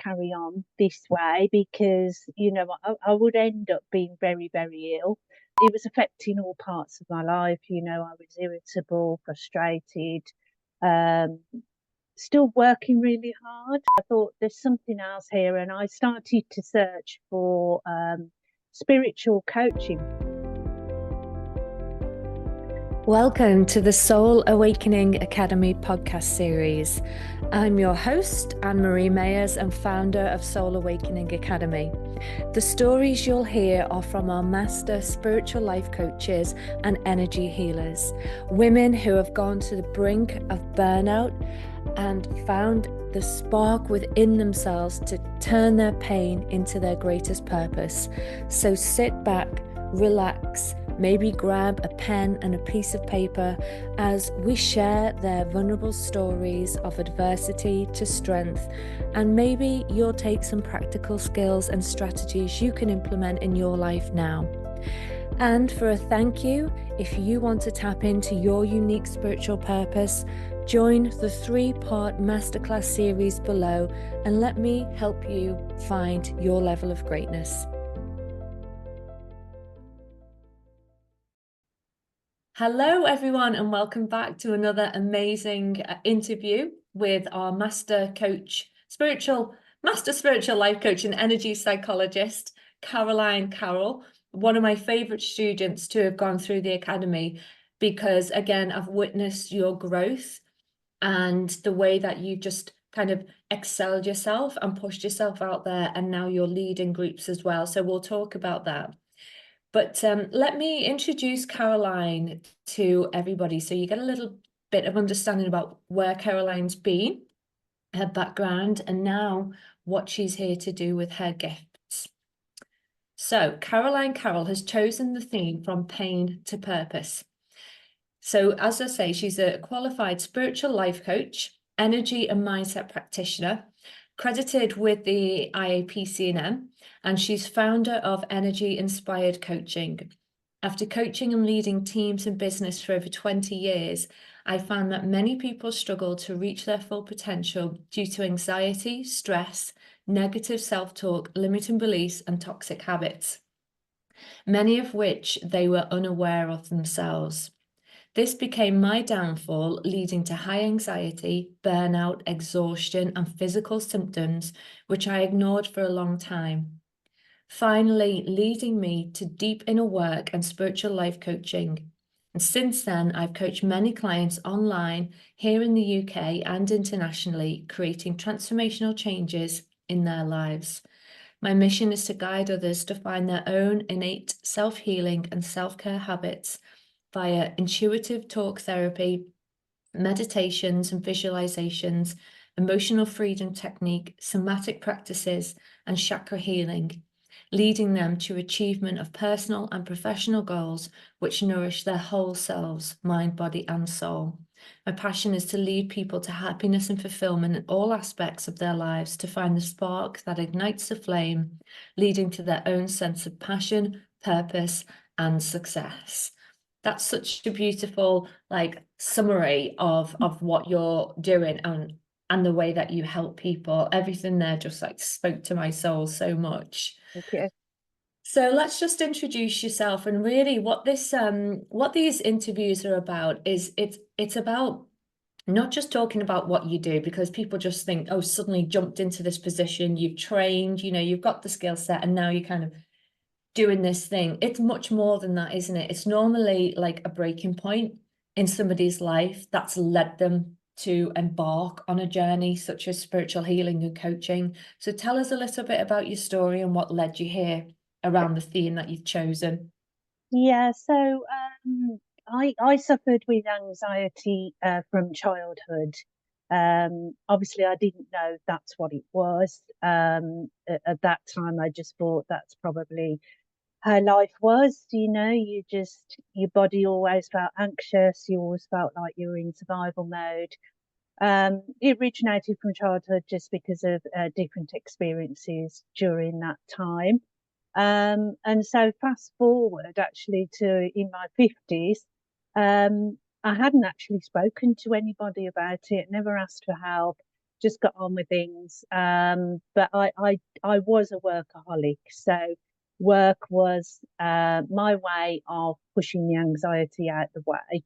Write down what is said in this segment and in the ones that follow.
carry on this way because, I would end up being very, very ill. It was affecting all parts of my life. I was irritable, frustrated, um, still working really hard. I thought there's something else here, and I started to search for spiritual coaching. Welcome to the Soul Awakening Academy podcast series. I'm your host, Anne-Marie Mayers, and founder of Soul Awakening Academy. The stories you'll hear are from our master spiritual life coaches and energy healers, women who have gone to the brink of burnout and found the spark within themselves to turn their pain into their greatest purpose. So sit back, relax, maybe grab a pen and a piece of paper as we share their vulnerable stories of adversity to strength, and maybe you'll take some practical skills and strategies you can implement in your life now. And for a thank you, if you want to tap into your unique spiritual purpose, join the 3-part masterclass series below and let me help you find your level of greatness. Hello everyone, and welcome back to another amazing interview with our master spiritual life coach and energy psychologist, Carroll, one of my favorite students to have gone through the academy, because again, I've witnessed your growth and the way that you just kind of excelled yourself and pushed yourself out there, and now you're leading groups as well. So we'll talk about that. But let me introduce Caroline to everybody so you get a little bit of understanding about where Caroline's been, her background, and now what she's here to do with her gifts. So Caroline Carroll has chosen the theme from pain to purpose. So as I say, she's a qualified spiritual life coach, energy and mindset practitioner, credited with the IAPCNM, and she's founder of Energy Inspired Coaching. After coaching and leading teams and business for over 20 years, I found that many people struggle to reach their full potential due to anxiety, stress, negative self-talk, limiting beliefs, and toxic habits, many of which they were unaware of themselves. This became my downfall, leading to high anxiety, burnout, exhaustion, and physical symptoms, which I ignored for a long time. Finally, leading me to deep inner work and spiritual life coaching. And since then, I've coached many clients online, here in the UK and internationally, creating transformational changes in their lives. My mission is to guide others to find their own innate self-healing and self-care habits via intuitive talk therapy, meditations and visualizations, emotional freedom technique, somatic practices, and chakra healing, leading them to achievement of personal and professional goals which nourish their whole selves, mind, body, and soul. My passion is to lead people to happiness and fulfillment in all aspects of their lives, to find the spark that ignites the flame, leading to their own sense of passion, purpose, and success. That's such a beautiful summary of what you're doing and the way that you help people. Everything there just spoke to my soul so much. Thank you. So let's just introduce yourself, and really what these interviews are about is it's about not just talking about what you do, because people just think, oh, suddenly jumped into this position, you've trained, you've got the skill set, and now you're kind of doing this thing. It's much more than that, isn't it? It's normally like a breaking point in somebody's life that's led them to embark on a journey such as spiritual healing and coaching. So tell us a little bit about your story and what led you here around the theme that you've chosen. Yeah, so I suffered with anxiety from childhood. Obviously, I didn't know that's what it was. At that time, I just thought that's probably how life was. Your body always felt anxious. You always felt like you were in survival mode. It originated from childhood just because of different experiences during that time. And so fast forward actually to in my 50s, I hadn't actually spoken to anybody about it, never asked for help, just got on with things. But I was a workaholic, so work was my way of pushing the anxiety out the way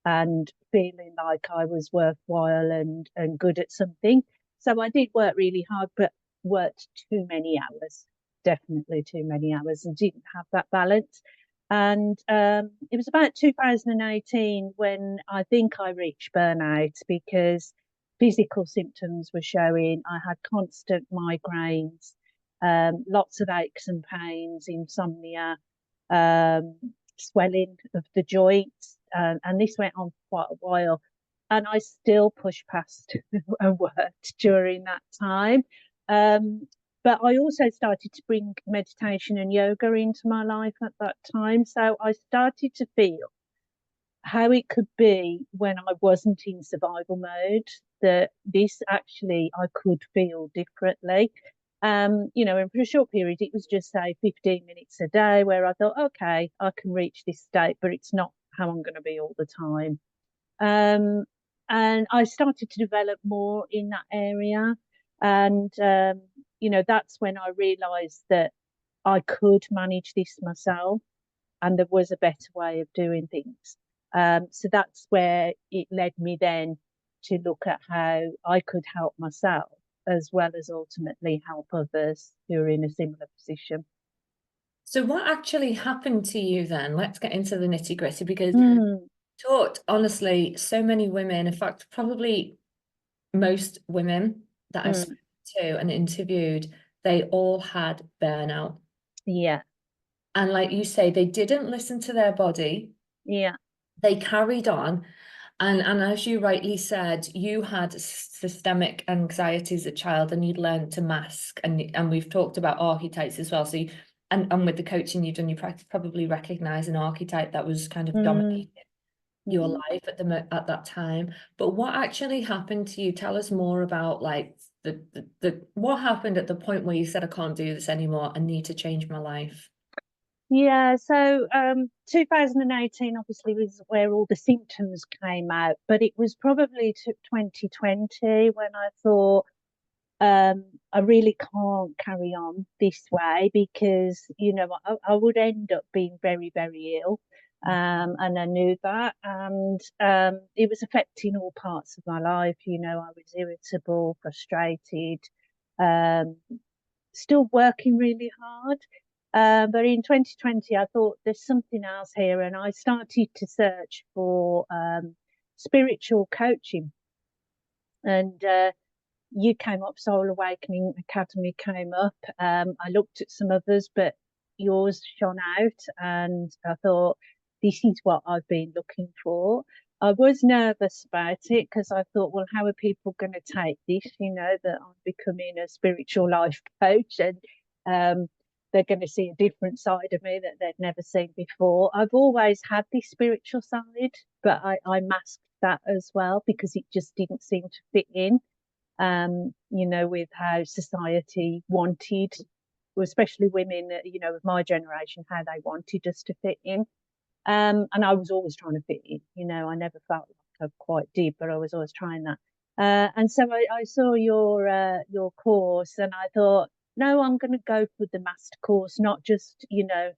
and feeling like I was worthwhile and good at something. So I did work really hard, but worked too many hours, definitely too many hours, and didn't have that balance. And it was about 2018 when I think I reached burnout because physical symptoms were showing. I had constant migraines, lots of aches and pains, insomnia, um, swelling of the joints, and this went on for quite a while. And I still pushed past and worked during that time. Um, but I also started to bring meditation and yoga into my life at that time. So I started to feel how it could be when I wasn't in survival mode, that this actually I could feel differently. And for a short period, it was just say 15 minutes a day where I thought, okay, I can reach this state, but it's not how I'm going to be all the time. Um, and I started to develop more in that area. And that's when I realized that I could manage this myself and there was a better way of doing things. So that's where it led me then to look at how I could help myself as well as ultimately help others who are in a similar position. So what actually happened to you then? Let's get into the nitty-gritty because Mm, taught honestly, so many women, in fact, probably most women that I've mm, spoken to and interviewed, they all had burnout. yeah, And like you say, they didn't listen to their body. yeah, They carried on. And as you rightly said, you had systemic anxiety as a child and you'd learned to mask. And we've talked about archetypes as well. So and with the coaching you've done, you probably recognize an archetype that was kind of mm, dominating your mm. life at that time. But what actually happened to you? Tell us more about like the what happened at the point where you said, I can't do this anymore. I need to change my life. Yeah, so 2018 obviously was where all the symptoms came out, but it was probably 2020 when I thought, I really can't carry on this way because, I would end up being very, very ill. And I knew that. And it was affecting all parts of my life. I was irritable, frustrated, um, still working really hard. But in 2020, I thought there's something else here. And I started to search for spiritual coaching. And you came up, Soul Awakening Academy came up. I looked at some others, but yours shone out, and I thought, this is what I've been looking for. I was nervous about it because I thought, well, how are people going to take this? That I'm becoming a spiritual life coach, and um, they're going to see a different side of me that they've never seen before. I've always had this spiritual side, but I masked that as well because it just didn't seem to fit in, with how society wanted, especially women, of my generation, how they wanted us to fit in. And I was always trying to fit in. I never felt like I quite did, but I was always trying that. And so I saw your course, and I thought, no, I'm going to go for the master course, not just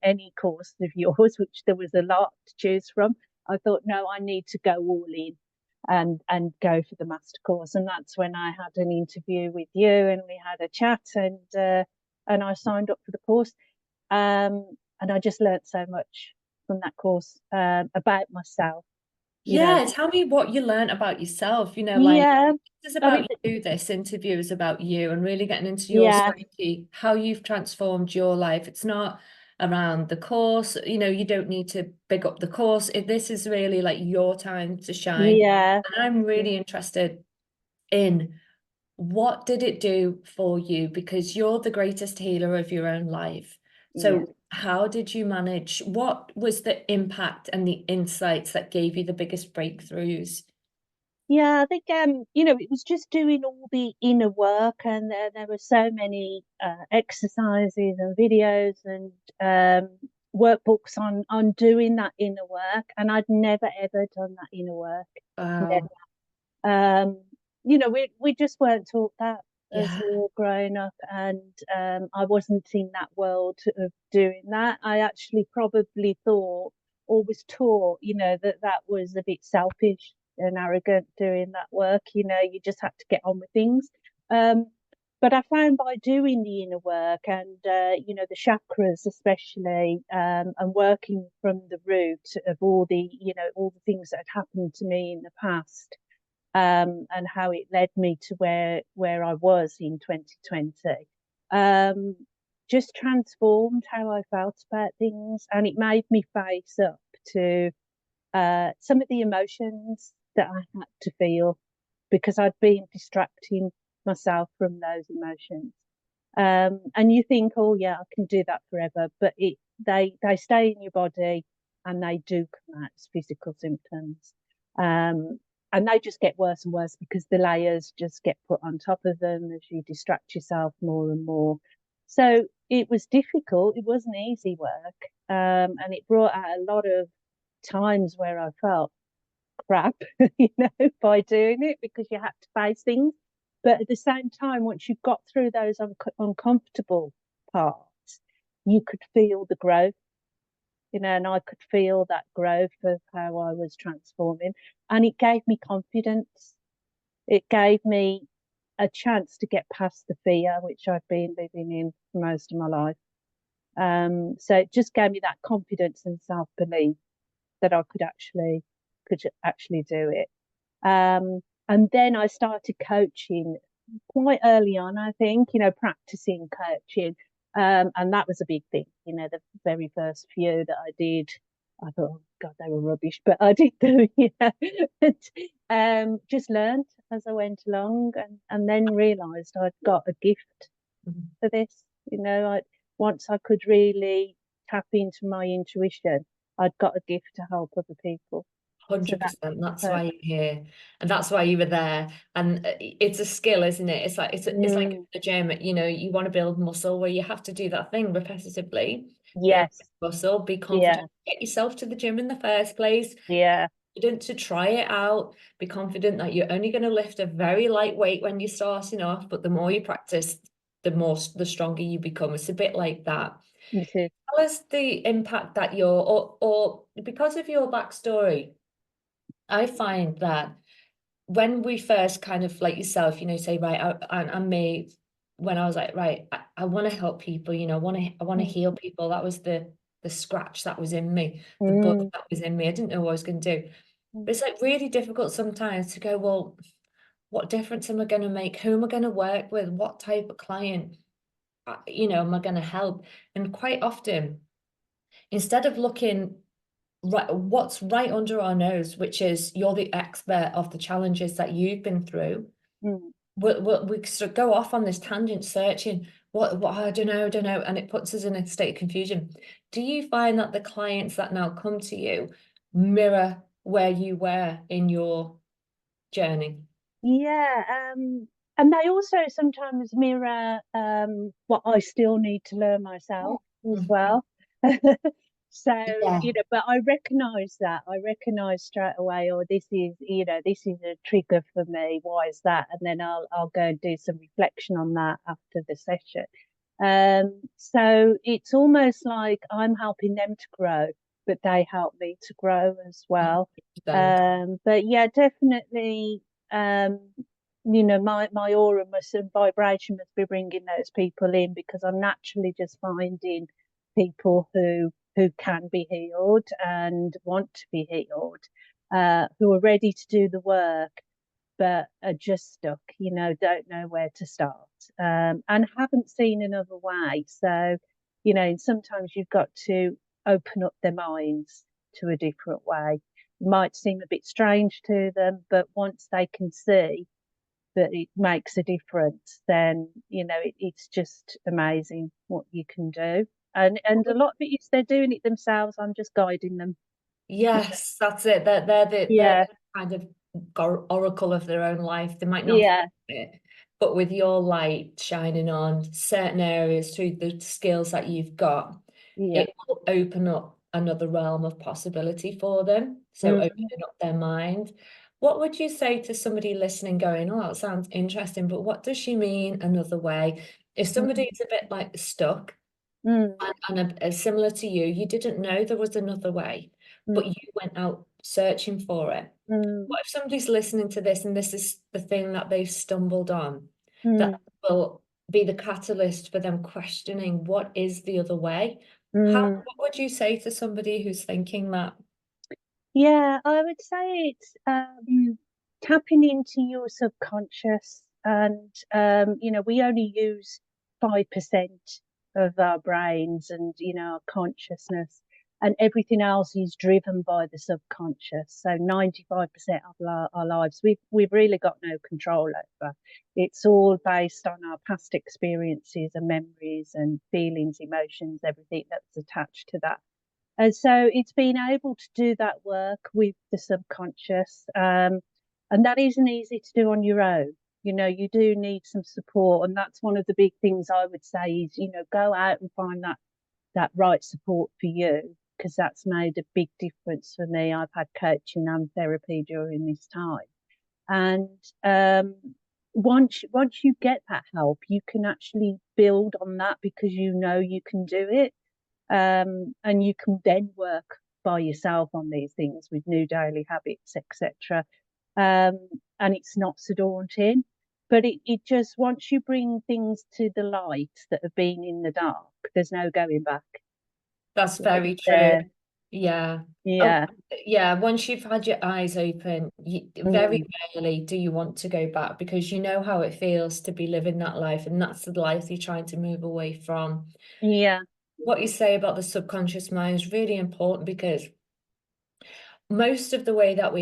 any course of yours, which there was a lot to choose from. I thought, no, I need to go all in and go for the master course. And that's when I had an interview with you, and we had a chat, and I signed up for the course. And I just learnt so much from that course, about myself. You know, Yeah, tell me what you learned about yourself. Like yeah. this is I mean, about you, this interview is about you and really getting into your yeah, psyche, how you've transformed your life. It's not around the course, you don't need to big up the course. This is really like your time to shine. yeah, And I'm yeah, really interested in what did it do for you? Because you're the greatest healer of your own life. yeah. So how did you manage? What was the impact and the insights that gave you the biggest breakthroughs? Yeah, I think it was just doing all the inner work, and there were so many exercises and videos and workbooks on doing that inner work, and I'd never ever done that inner work, never. Wow. Um, we just weren't taught that as Yeah. we were growing up, and I wasn't in that world of doing that. I actually probably thought or was taught, that that was a bit selfish and arrogant doing that work. You just had to get on with things. Um, but I found by doing the inner work and the chakras especially, and working from the root of all the things that had happened to me in the past, and how it led me to where I was in 2020. Um, just transformed how I felt about things, and it made me face up to some of the emotions that I had to feel because I'd been distracting myself from those emotions. And you think, oh yeah, I can do that forever, but they stay in your body and they do come out as physical symptoms. Um, and they just get worse and worse because the layers just get put on top of them as you distract yourself more and more. So it was difficult. It wasn't easy work. And it brought out a lot of times where I felt crap, by doing it because you had to face things. But at the same time, once you got through those uncomfortable parts, you could feel the growth, and I could feel that growth of how I was transforming. And it gave me confidence. It gave me a chance to get past the fear, which I've been living in for most of my life. So it just gave me that confidence and self belief that I could actually do it. And then I started coaching quite early on, I think, practicing coaching. And that was a big thing. The very first few that I did, I thought, oh God, they were rubbish, but I did them, just learned as I went along, and then realised I'd got a gift Mhm. for this. Once I could really tap into my intuition, I'd got a gift to help other people. So that 100%. was That's why perfect. you're here, and that's why you were there. And it's a skill, isn't it? It's like Mm, the gym. You want to build muscle where you have to do that thing repetitively. Build yes. muscle. Be Yeah. confident. Get yourself to the gym in the first place. Yeah. Confident to try it out. Be confident that you're only going to lift a very light weight when you're starting off, but the more you practice, the stronger you become. It's a bit like that. It is. Tell us the impact that or because of your backstory. I find that when we first kind of like yourself, say, right, and me, when I was like, right, I want to help people, I want to Mm, heal people. That was the scratch that was in me, the bug mm, that was in me. I didn't know what I was going to do. mm. But it's like really difficult sometimes to go, well, what difference am I going to make? Who am I going to work with? What type of client, am I going to help? And quite often, instead of looking right what's right under our nose, which is you're the expert of the challenges that you've been through, Mm. we sort of go off on this tangent searching what I don't know, and it puts us in a state of confusion. Do you find that the clients that now come to you mirror where you were in your journey? Yeah. And they also sometimes mirror what I still need to learn myself as Mhm. well. So, Yeah, but I recognize that. I recognize straight away, or this is a trigger for me. Why is that? And then I'll go and do some reflection on that after the session. So it's almost like I'm helping them to grow, but they help me to grow as well. 100%. But yeah, definitely, um, my aura must and vibration must be bringing those people in because I'm naturally just finding people who can be healed and want to be healed, who are ready to do the work, but are just stuck, don't know where to start, and haven't seen another way. So, sometimes you've got to open up their minds to a different way. It might seem a bit strange to them, but once they can see that it makes a difference, then, it's just amazing what you can do. And a lot of it is they're doing it themselves. I'm just guiding them. Yes, that's it. They're Yeah, kind of oracle of their own life. They might not yeah, feel it, but with your light shining on certain areas through the skills that you've got, yeah. it will open up another realm of possibility for them. So Mm. opening up their mind. What would you say to somebody listening going, oh, that sounds interesting, but what does she mean another way? If Mm, somebody's a bit like stuck mm, and similar to you didn't know there was another way, mm, but you went out searching for it. mm, What if somebody's listening to this and this is the thing that they've stumbled on that mm, will be the catalyst for them questioning what is the other way? mm. What would you say to somebody who's thinking that? Yeah, I would say it's tapping into your subconscious, and we only use 5% of our brains and our consciousness, and everything else is driven by the subconscious. So 95% of our lives we've really got no control over. It's all based on our past experiences and memories and feelings, emotions, everything that's attached to that. And so it's been able to do that work with the subconscious. And that isn't easy to do on your own. You do need some support. And that's one of the big things I would say is, go out and find that right support for you, because that's made a big difference for me. I've had coaching and therapy during this time. And once you get that help, you can actually build on that because you can do it, and you can then work by yourself on these things with new daily habits, etc. And it's not so daunting, but it just, once you bring things to the light that have been in the dark, there's no going back. That's very true. There. Yeah. Oh, Yeah. yeah. Once you've had your eyes open, very Mm, rarely do you want to go back because you know how it feels to be living that life, and that's the life you're trying to move away from. yeah. What you say about the subconscious mind is really important because most of the way that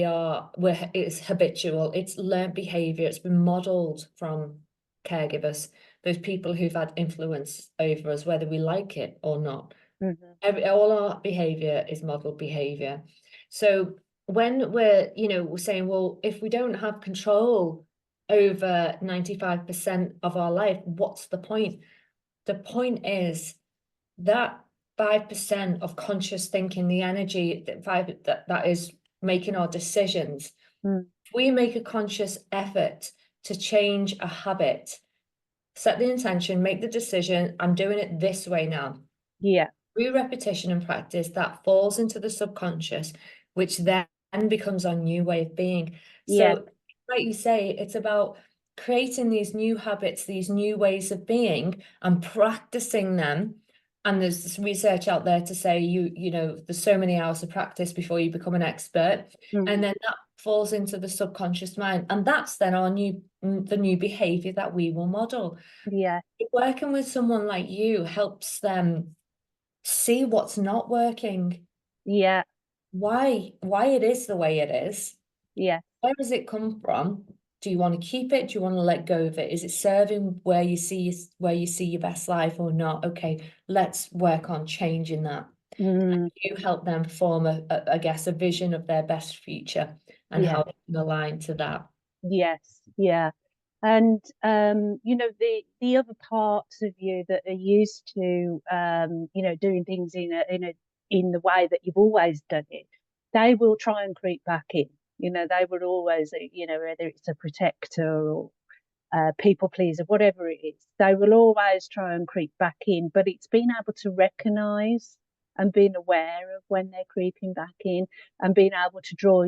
it's habitual, it's learned behavior, it's been modeled from caregivers, those people who've had influence over us, whether we like it or not. Hmm. All our behavior is modeled behavior. So when we're saying, well, if we don't have control over 95% of our life, what's the point? The point is that 5% of conscious thinking, the energy that is making our decisions, Mm, if we make a conscious effort to change a habit, set the intention, make the decision, I'm doing it this way now. yeah. Through repetition and practice, that falls into the subconscious, which then becomes our new way of being. Yeah. So, like you say, it's about creating these new habits, these new ways of being, and practicing them. And there's this research out there to say there's so many hours of practice before you become an expert. And Mm, then that falls into the subconscious mind. And that's then the new behavior that we will model. yeah. Working with someone like you helps them see what's not working, Yeah. why it is the way it is, Yeah. where does it come from? Do you want to keep it? Do you want to let go of it? Is it serving where you see your best life or not? Okay, let's work on changing that. Mm, You help them form I guess, a vision of their best future and yeah. how they can align to that. Yes. Yeah. And the other parts of you that are used to doing things in the way that you've always done it, they will try and creep back in. They would always, whether it's a protector or people pleaser, whatever it is, they will always try and creep back in. But it's being able to recognise and being aware of when they're creeping back in, and being able to draw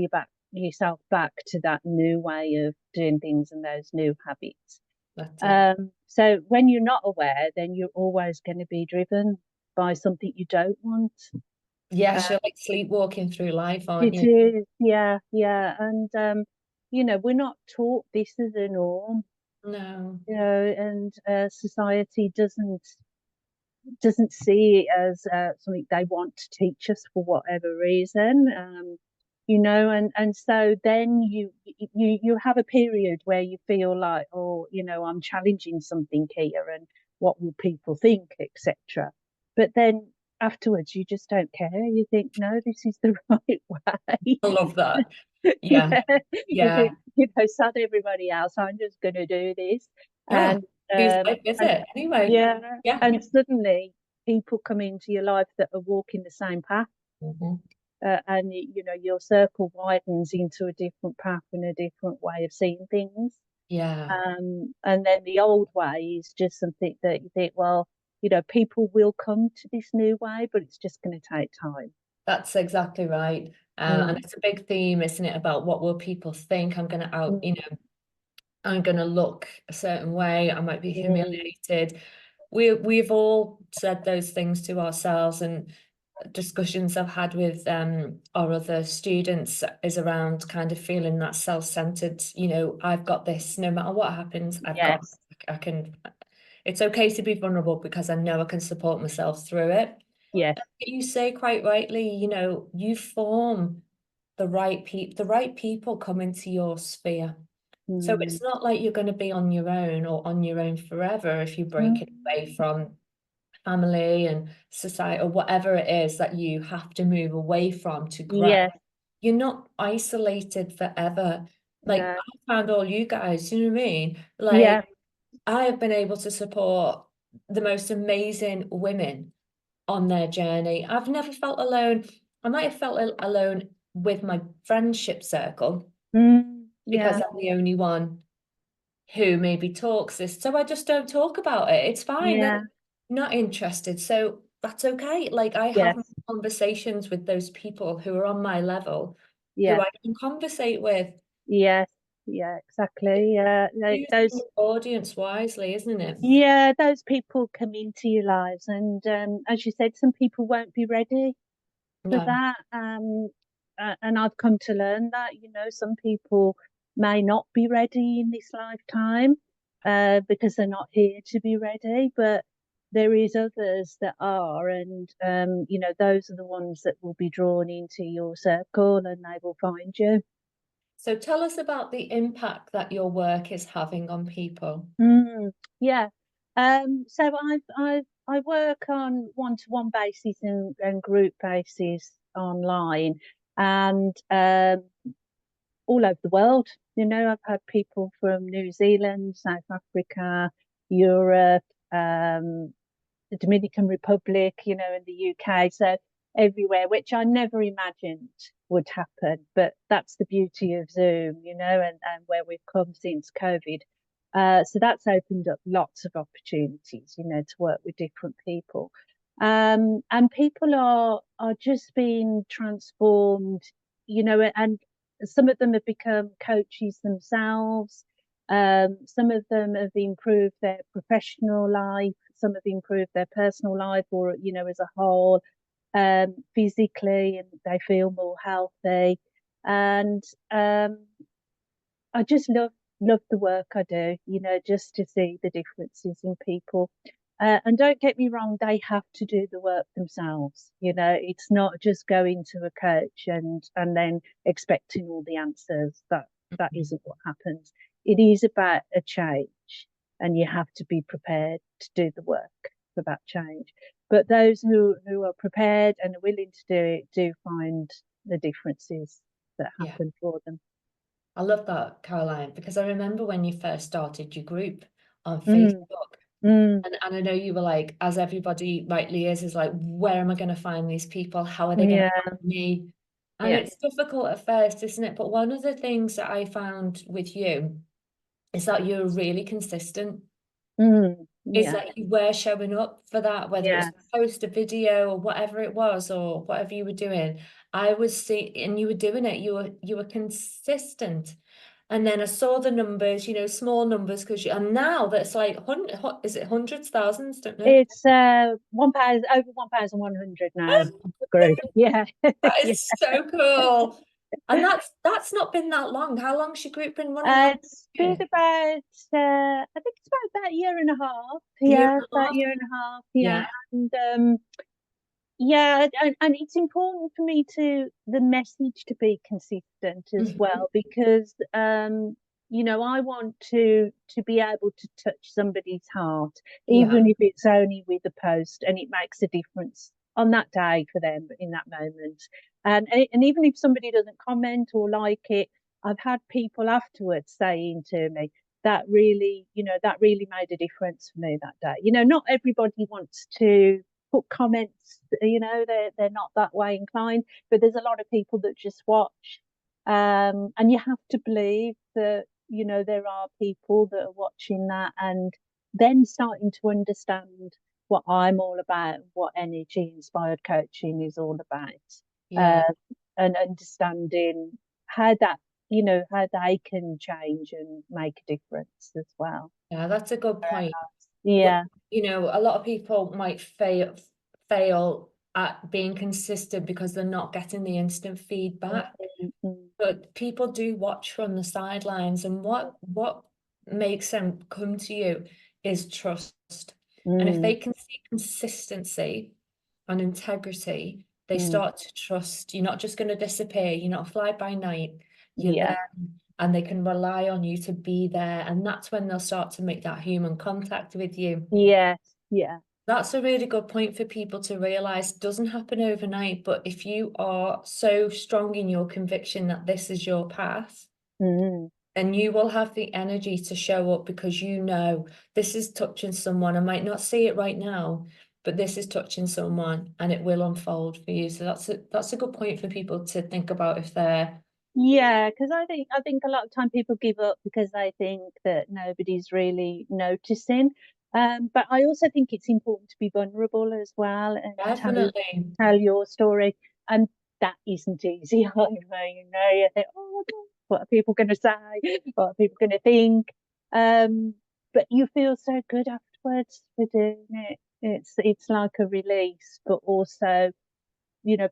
yourself back to that new way of doing things and those new habits. That's it. So when you're not aware, then you're always going to be driven by something you don't want. Uh, Yes, you're like sleepwalking through life, aren't it you? is, yeah, yeah, and we're not taught this as a norm, No. and society doesn't see it as something they want to teach us for whatever reason. And so then you have a period where you feel like, oh, I'm challenging something here, and what will people think, etc. But then afterwards, you just don't care. You think, no, this is the right way. I love that. Yeah, Yeah, you yeah. think, sad everybody else. I'm just going to do this, Yeah. and Whose um, life is and it anyway? yeah, Yeah. and suddenly people come into your life that are walking the same path. Mhm. and your circle widens into a different path and a different way of seeing things. Yeah, And then the old way is just something that you think, well, people will come to this new way, but it's just going to take time. that's exactly right. And Mm, it's a big theme, isn't it, about what will people think? mm, I'm going to look a certain way. I might be mm. humiliated. We've all said those things to ourselves, and discussions I've had with our other students is around kind of feeling that self-centered, I've got this, no matter what happens, Yes, I can, it's okay to be vulnerable because I know I can support myself through it. yes. You say quite rightly, you form the right people come into your sphere. So Mm, it's not like you're going to be on your own or on your own forever if you break it mm. away from family and society or whatever it is that you have to move away from to grow. Yes, You're not isolated forever. Like no, I found all you guys, you know what I mean? yeah. Like I have been able to support the most amazing women on their journey. I've never felt alone. I might have felt alone with my friendship circle because Yeah, I'm the only one who maybe talks this. So I just don't talk about it. It's fine. They're yeah, not interested. So that's okay. Like I have yes, conversations with those people who are on my level who yes, I can conversate with. yes, yeah, exactly. Yeah, Using those, your audience wisely, isn't it? yeah, those people come into your lives, and as you said, some people won't be ready for No. that. And I've come to learn that, some people may not be ready in this lifetime, because they're not here to be ready, but there is others that are, and those are the ones that will be drawn into your circle, and they will find you. So tell us about the impact that your work is having on people. Mm, yeah. So I work on one-to-one basis and group basis online, and all over the world. I've had people from New Zealand, South Africa, Europe, the Dominican Republic, in the UK. So everywhere, which I never imagined would happen. But that's the beauty of Zoom, and where we've come since COVID. So that's opened up lots of opportunities, to work with different people. And people are just being transformed, and some of them have become coaches themselves. Some of them have improved their professional life, some have improved their personal life, or as a whole, physically, and they feel more healthy. And I just love the work I do, just to see the differences in people. And don't get me wrong, they have to do the work themselves. It's not just going to a coach and then expecting all the answers. That isn't what happens. It is about a change, and you have to be prepared to do the work for that change. But those who are prepared and are willing to do it do find the differences that Yeah. happen for them. I love that, Caroline, because I remember when you first started your group on Mm, Facebook. mm, And I know you were like, as everybody rightly is like, where am I going to find these people? How are they going to yeah. find me? And Yeah. it's difficult at first, isn't it? But one of the things that I found with you is that you're really consistent. Is Yeah. that you were showing up for that, whether it's Yeah. post a video or whatever it was, or whatever you were doing. I was seeing, and you were doing it. You were consistent. And then I saw the numbers, small numbers, and now that's like is it hundreds, thousands? Don't know. It's 1,000, over 1,100 now. Group. Yeah. That Yeah. is so cool. And that's not been that long. How long's your group been running? How It's been about I think it's about a year and a half. year Yeah, and a about a half? year and a half. Yeah. Yeah. And yeah, and it's important for me to the message to be consistent as Mhm. well, because I want to be able to touch somebody's heart, Yeah. even if it's only with a post, and it makes a difference on that day for them in that moment. And even if somebody doesn't comment or like it, I've had people afterwards saying to me, that really made a difference for me that day. Not everybody wants to put comments, they're not that way inclined, but there's a lot of people that just watch. And you have to believe that, there are people that are watching that and then starting to understand what I'm all about, what energy inspired coaching is all about, Yeah. uh, and understanding how that, how they can change and make a difference as well. Yeah, that's a good point. Yeah. A lot of people might fail at being consistent because they're not getting the instant feedback. Mm, But people do watch from the sidelines, and what makes them come to you is trust. And if mm, they can see consistency and integrity, they mm. start to trust you're not just going to disappear. You're not fly by night. You're Yeah. there, and they can rely on you to be there. And that's when they'll start to make that human contact with you. Yes. Yeah. That's a really good point for people to realize. Doesn't happen overnight, but if you are so strong in your conviction that this is your path, Mm. then you will have the energy to show up because you know this is touching someone. I might not see it right now, but this is touching someone and it will unfold for you. So that's a good point for people to think about if they're Yeah, because I think a lot of time people give up because they think that nobody's really noticing. But I also think it's important to be vulnerable as well and definitely. tell your story. And that isn't easy either, you think, oh my God, what are people going to say? What are people going to think? Um, but you feel so good afterwards for doing it. It's like a release, but also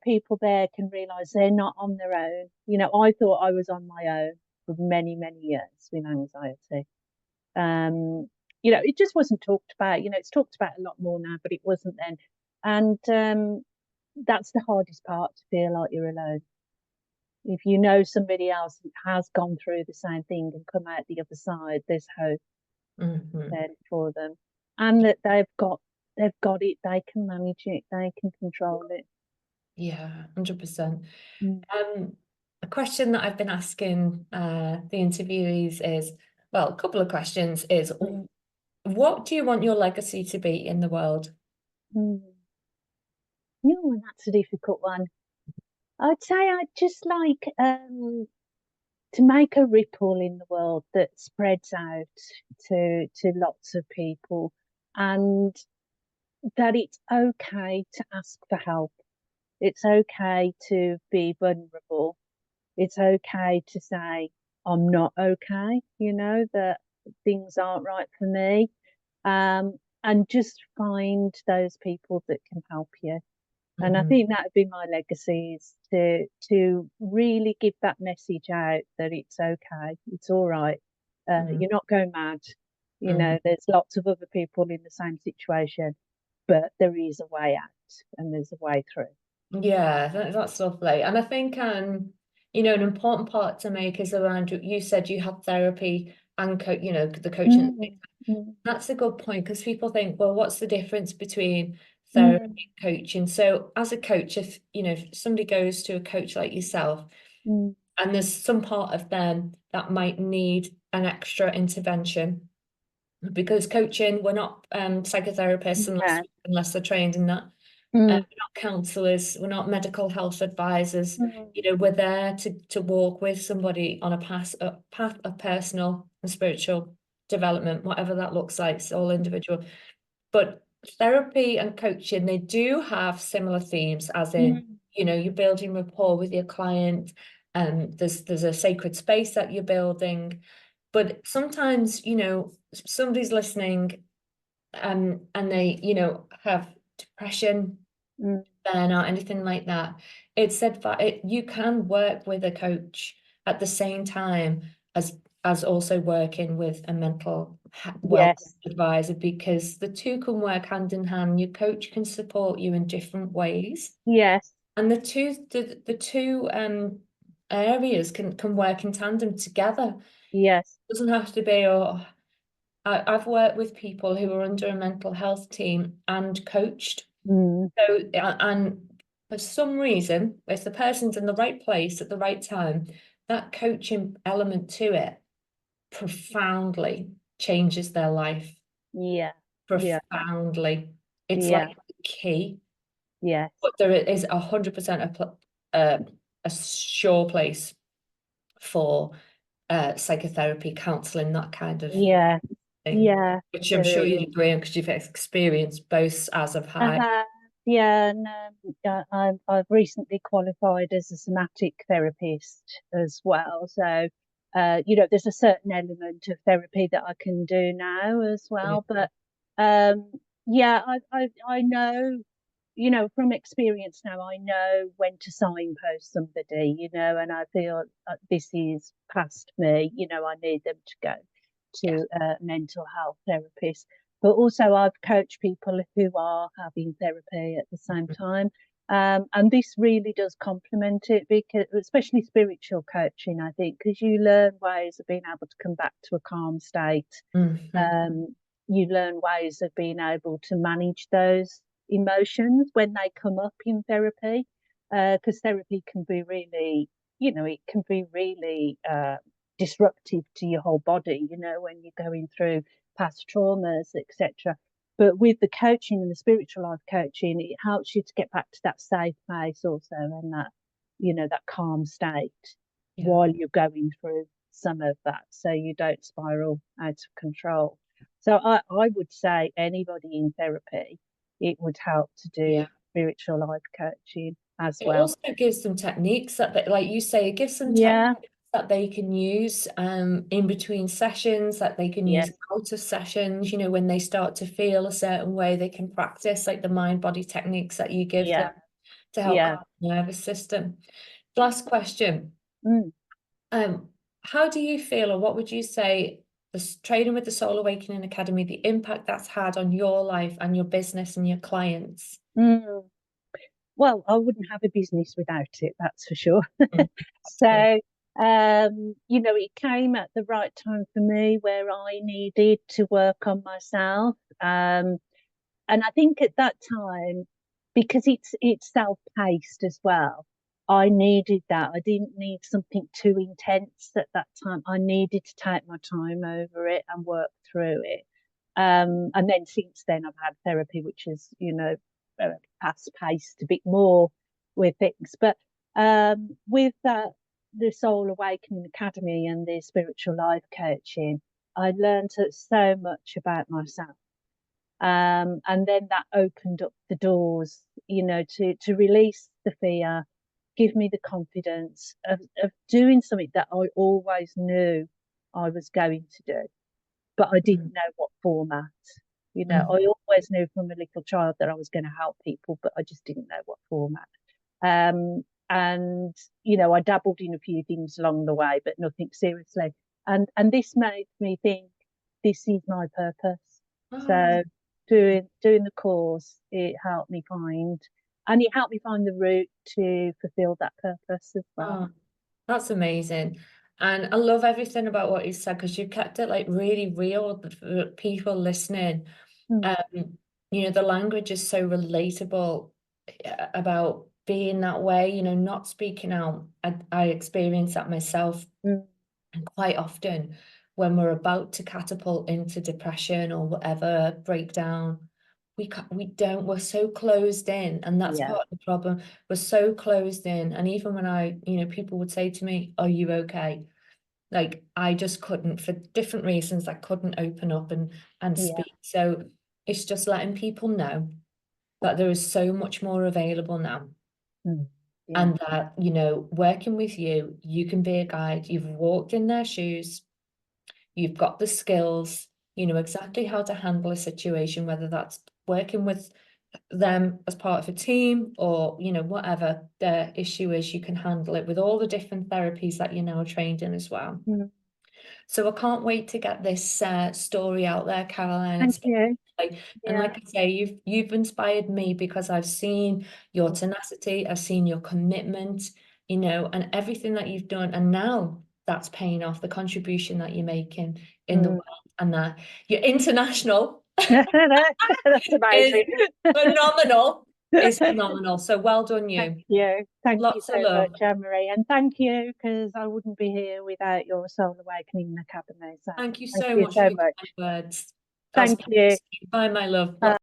people there can realize they're not on their own. I thought I was on my own for many, many years with anxiety. It just wasn't talked about. It's talked about a lot more now, but it wasn't then. And that's the hardest part, to feel like you're alone. If you know somebody else has gone through the same thing and come out the other side, there's hope Mhm. there for them. And that they've got it, they can manage it, they can control it. Yeah, 100%. Mm. A question that I've been asking the interviewees is, well, a couple of questions is, Mm. what do you want your legacy to be in the world? Mm. That's a difficult one. I'd say I'd just like to make a ripple in the world that spreads out to lots of people, and that it's okay to ask for help. It's okay to be vulnerable. It's okay to say, I'm not okay, that things aren't right for me. And just find those people that can help you. And I Mhm, think that would be my legacy, is to really give that message out that it's okay, it's all right. mhm, You're not going mad. mhm. There's lots of other people in the same situation, but there is a way out and there's a way through. Yeah, that's lovely. And I think an important part to make is around you said you had therapy and the coaching. Mm, mm, That's a good point because people think, well, what's the difference between mm, therapy and coaching? So as a coach, if somebody goes to a coach like yourself, mm. and there's some part of them that might need an extra intervention, because coaching, we're not psychotherapists Yeah. unless they're trained in that. Mm, We're not counselors, we're not medical health advisors. mm, We're there to walk with somebody on a path of personal and spiritual development, whatever that looks like. It's all individual. But therapy and coaching, they do have similar themes, as in, mm, you're building rapport with your client, and there's a sacred space that you're building. But sometimes, somebody's listening, and they, have depression, mm. burnout, anything like that. It's said that you can work with a coach at the same time as also working with a mental well Yes. advisor, because the two can work hand in hand. Your coach can support you in different ways, Yes. and the two areas can work in tandem together. Yes. It doesn't have to be, I've worked with people who are under a mental health team and coached. Mm. So, and for some reason, if the person's in the right place at the right time, that coaching element to it profoundly changes their life. Yeah. Yeah. Profoundly. It's Yeah. like the key, Yes. but there is 100% a sure place for psychotherapy, counselling, that kind of Yeah. thing, Yeah. which I'm There sure is. you'd agree on because you've experienced both as of high. Uh-huh. Yeah, and I've recently qualified as a somatic therapist as well. So, there's a certain element of therapy that I can do now as well. But um, yeah, I know, from experience now, I know when to signpost somebody, and I feel this is past me. I need them to go Yeah, to a mental health therapist. But also, I've coached people who are having therapy at the same time. And this really does complement it, because especially spiritual coaching, I think, because you learn ways of being able to come back to a calm state. mm-hmm. Um, you learn ways of being able to manage those emotions when they come up in therapy, because therapy can be really, it can be really disruptive to your whole body, when you're going through past traumas, etc. But with the coaching and the spiritual life coaching, it helps you to get back to that safe place also, and that calm state Yeah. while you're going through some of that, so you don't spiral out of control. So I would say anybody in therapy, it would help to do Yeah. spiritual life coaching as It well. also gives them techniques that, like you say, it gives them Yeah, techniques that they can use in between sessions, that they can use yes, out of sessions, when they start to feel a certain way, they can practice like the mind body techniques that you give them yeah, to help yeah. calm the nervous system. Last question. Mm, Um, how do you feel, or what would you say, training with the Soul Awakening Academy, the impact that's had on your life and your business and your clients? mm. Well, I wouldn't have a business without it, that's for sure. Mm, absolutely. So, it came at the right time for me where I needed to work on myself. And I think at that time, because it's self-paced as well, I needed that. I didn't need something too intense at that time. I needed to take my time over it and work through it. And then since then, I've had therapy, which is, fast-paced a bit more with things. But with that, the Soul Awakening Academy and the spiritual life coaching, I learned so much about myself, and then that opened up the doors, to release the fear, give me the confidence of doing something that I always knew I was going to do, but I Mm, didn't know what format. I mm. always knew from a little child that I was going to help people, but I just didn't know what format. And I dabbled in a few things along the way, but nothing seriously. And this made me think, this is my purpose. Oh, So doing the course, it helped me find the route to fulfill that purpose as well. oh, that's amazing. And I love everything about what you said because you kept it like really real for people listening. Mm, Um, the language is so relatable about being that way, not speaking out. I experience that myself. mm, And quite often, when we're about to catapult into depression or whatever breakdown, we're so closed in, and that's yeah, part of the problem. We're so closed in, and even when people would say to me, "Are you okay?" Like I just couldn't, for different reasons, I couldn't open up and yeah, speak. So it's just letting people know that there is so much more available now, mm, yeah, and that working with you, you can be a guide. You've walked in their shoes. You've got the skills, you know exactly how to handle a situation, whether that's working with them as part of a team or, whatever the issue is, you can handle it with all the different therapies that you're now trained in as well. mm. So I can't wait to get this story out there, Caroline. Thank you. And Yeah. like I say, you've inspired me because I've seen your Mm, tenacity, I've seen your commitment, and everything that you've done. And now that's paying off, the contribution that you're making in the mm. world, and that you're international That's is amazing. phenomenal. Is phenomenal. So well done, Thank you. you. Thank you Lots so of love. much, Anne-Marie. And thank you, because I wouldn't be here without your Soul Awakening Academy. So Thank you thank so you much for so your much. kind words. I'll Thank speak to you you. soon. Bye, my love. Uh,